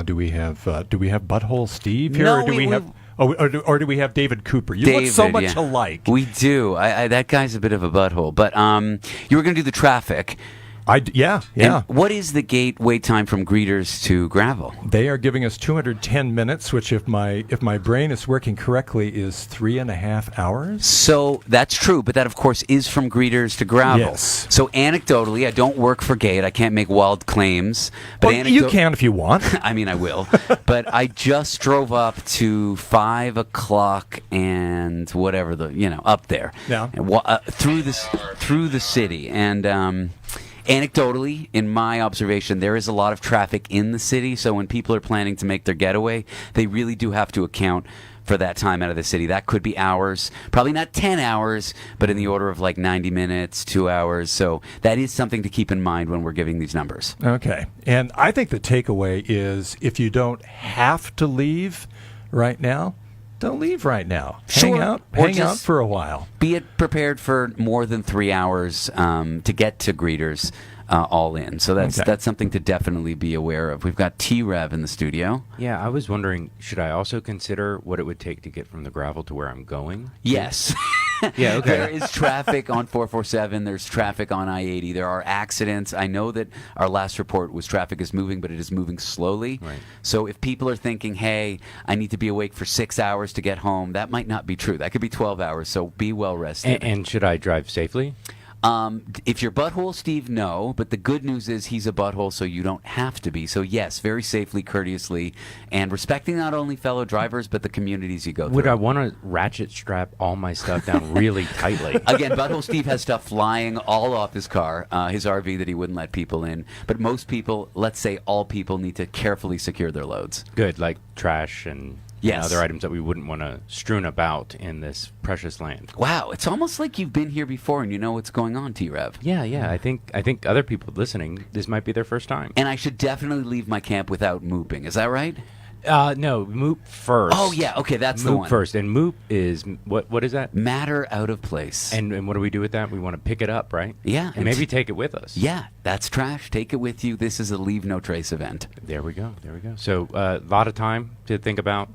Do we have Butthole Steve here, No, or do we have? Oh, or do we have David Cooper? You look so much alike. We do. That guy's a bit of a butthole. But you were going to do the traffic. Yeah. And what is the gate wait time from greeters to gravel? They are giving us 210 minutes, which, if my brain is working correctly, is 3.5 hours. So that's true, but that of course is from greeters to gravel. Yes. So anecdotally, I don't work for gate. I can't make wild claims. But Well, you can if you want. I mean, I will. But I just drove up to 5 o'clock and whatever up there. Yeah. And, through the city and. Anecdotally, in my observation, there is a lot of traffic in the city, so when people are planning to make their getaway, they really do have to account for that time out of the city. That could be hours, probably not 10 hours, but in the order of like 90 minutes, 2 hours. So that is something to keep in mind when we're giving these numbers. Okay. And I think the takeaway is if you don't have to leave right now, don't leave right now. Sure. Hang out for a while. Be prepared for more than 3 hours to get to greeters all in. So that's something to definitely be aware of. We've got T-Rev in the studio. Yeah, I was wondering, should I also consider what it would take to get from the gravel to where I'm going? Yes. Yeah, okay. There is traffic on 447. There's traffic on I-80. There are accidents. I know that our last report was traffic is moving, but it is moving slowly. Right. So if people are thinking, hey, I need to be awake for 6 hours to get home, that might not be true. That could be 12 hours, so be well rested. And should I drive safely? If you're butthole Steve, no. But the good news is he's a butthole, so you don't have to be. So yes, very safely, courteously, and respecting not only fellow drivers but the communities you go through. Would I want to ratchet strap all my stuff down really tightly? Again, butthole Steve has stuff flying all off his car, his RV that he wouldn't let people in. But most people, let's say all people, need to carefully secure their loads. Good, like trash and Yes. other items that we wouldn't want to strewn about in this precious land. Wow, it's almost like you've been here before and you know what's going on, T-Rev. Yeah. I think other people listening, this might be their first time. And I should definitely leave my camp without mooping. Is that right? No, moop first. Oh, yeah. Okay, that's the Moop one. first. And moop is, what is that? Matter out of place. And what do we do with that? We want to pick it up, right? Yeah. And maybe take it with us. Yeah, that's trash. Take it with you. This is a Leave No Trace event. There we go. So a lot of time to think about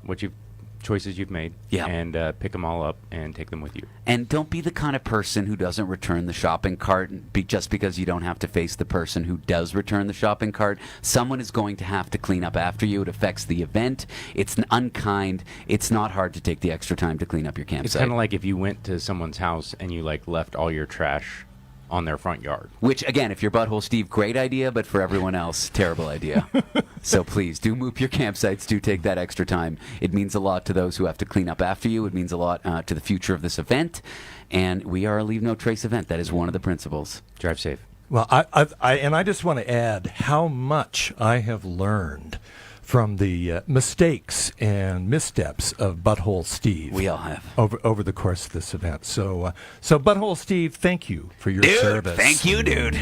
choices you've made, and pick them all up and take them with you. And don't be the kind of person who doesn't return the shopping cart just because you don't have to face the person who does return the shopping cart. Someone is going to have to clean up after you. It affects the event. It's unkind. It's not hard to take the extra time to clean up your campsite. It's kind of like if you went to someone's house and you left all your trash on their front yard. Which, again, if you're butthole Steve, great idea, but for everyone else, terrible idea. So please, do moop your campsites. Do take that extra time. It means a lot to those who have to clean up after you. It means a lot to the future of this event. And we are a Leave No Trace event. That is one of the principles. Drive safe. Well, I just want to add how much I have learned from the mistakes and missteps of Butthole Steve. We all have. Over the course of this event. So Butthole Steve, thank you for your service. Thank you, dude.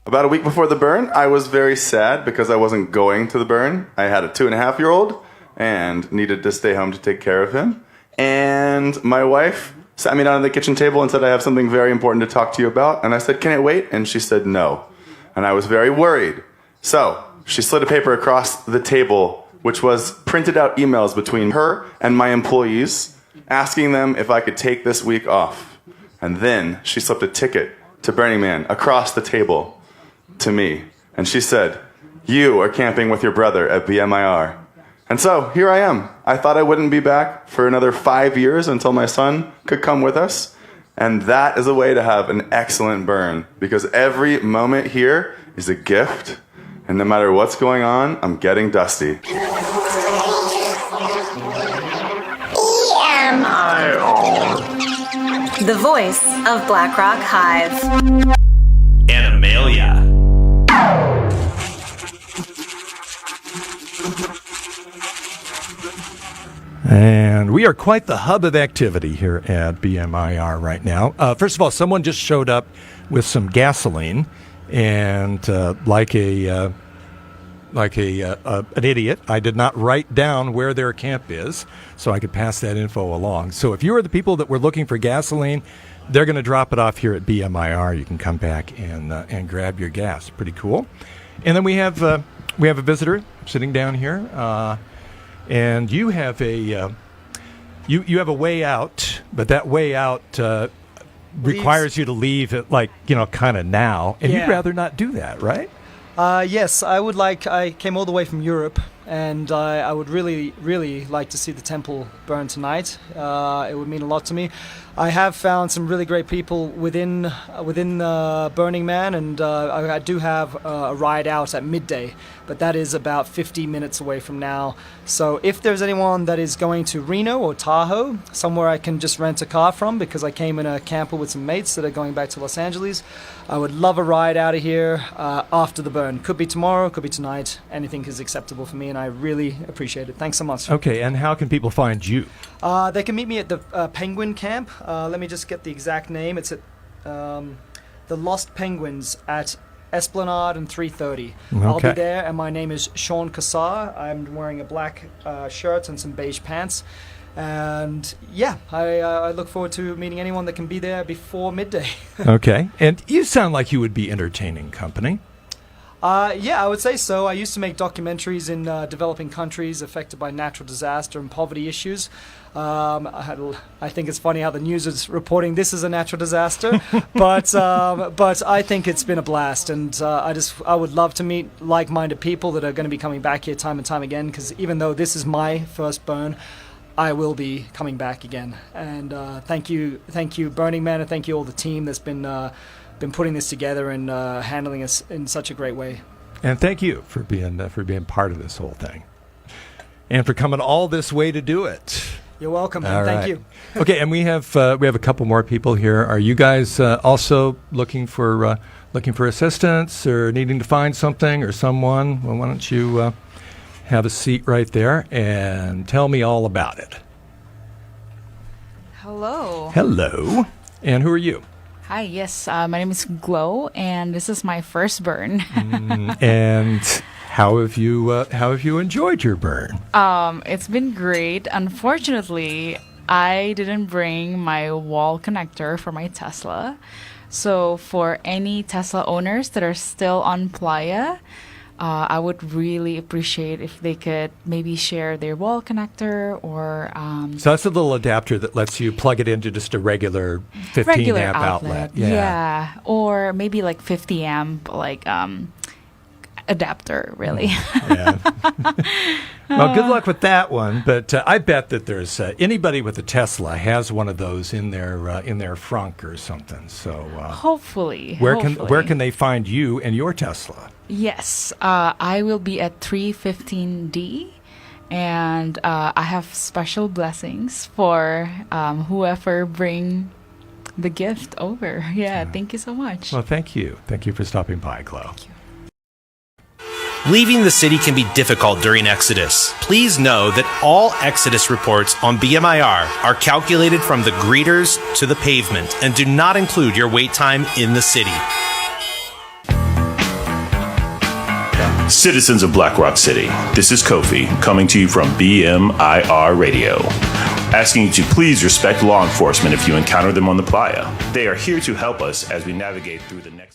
About a week before the burn, I was very sad because I wasn't going to the burn. I had a 2.5-year-old and needed to stay home to take care of him. And my wife sat me down at the kitchen table and said, I have something very important to talk to you about. And I said, can it wait? And she said, no. And I was very worried. So she slid a paper across the table, which was printed out emails between her and my employees, asking them if I could take this week off. And then she slipped a ticket to Burning Man across the table to me. And she said, you are camping with your brother at BMIR. And so here I am. I thought I wouldn't be back for another 5 years until my son could come with us. And that is a way to have an excellent burn, because every moment here is a gift, and no matter what's going on, I'm getting dusty. BMIR. The voice of Blackrock Hive. Animalia. And we are quite the hub of activity here at BMIR right now. First of all, someone just showed up with some gasoline, and like an idiot, I did not write down where their camp is, so I could pass that info along. So if you are the people that were looking for gasoline, they're going to drop it off here at BMIR. You can come back and grab your gas. Pretty cool. And then we have a visitor sitting down here, and you have a you have a way out, but that way out requires you to leave at kind of now, and you'd rather not do that, right? Yes, I would like. I came all the way from Europe, and I would really, really like to see the temple burn tonight. It would mean a lot to me. I have found some really great people within Burning Man, and I do have a ride out at midday, but that is about 50 minutes away from now. So if there's anyone that is going to Reno or Tahoe, somewhere I can just rent a car from, because I came in a camper with some mates that are going back to Los Angeles, I would love a ride out of here after the burn. Could be tomorrow, could be tonight. Anything is acceptable for me, and I really appreciate it. Thanks so much. Okay, and how can people find you? They can meet me at the Penguin Camp. Let me just get the exact name. It's at the Lost Penguins at Esplanade and 330. Okay. I'll be there, and my name is Sean Kassar. I'm wearing a black shirt and some beige pants. And yeah, I look forward to meeting anyone that can be there before midday. Okay, and you sound like you would be entertaining company. Yeah, I would say so. I used to make documentaries in developing countries affected by natural disaster and poverty issues. I think it's funny how the news is reporting this as a natural disaster, but I think it's been a blast, and I would love to meet like-minded people that are going to be coming back here time and time again, because even though this is my first burn, I will be coming back again. And thank you, Burning Man, and thank you all the team that's been putting this together and handling us in such a great way. And thank you for being part of this whole thing, and for coming all this way to do it. You're welcome, and thank you. Okay, and we have a couple more people here. Are you guys also looking for assistance or needing to find something or someone? Well, why don't you have a seat right there and tell me all about it. Hello. Hello. And who are you? Hi, yes, my name is Glow, and this is my first burn. And how have you enjoyed your burn? It's been great. Unfortunately, I didn't bring my wall connector for my Tesla. So for any Tesla owners that are still on Playa, I would really appreciate if they could maybe share their wall connector or... So that's a little adapter that lets you plug it into just a regular 15 amp outlet. Yeah. Or maybe like 50 amp adapter, really. Yeah. Well, good luck with that one. But I bet that there's anybody with a Tesla has one of those in their frunk or something. So hopefully, where can they find you and your Tesla? Yes, I will be at 315D, and I have special blessings for whoever bring the gift over. Yeah, thank you so much. Well, thank you. Thank you for stopping by, Chloe. Thank you. Leaving the city can be difficult during Exodus. Please know that all Exodus reports on BMIR are calculated from the greeters to the pavement and do not include your wait time in the city. Citizens of Black Rock City, this is Kofi coming to you from BMIR Radio, asking you to please respect law enforcement if you encounter them on the playa. They are here to help us as we navigate through the next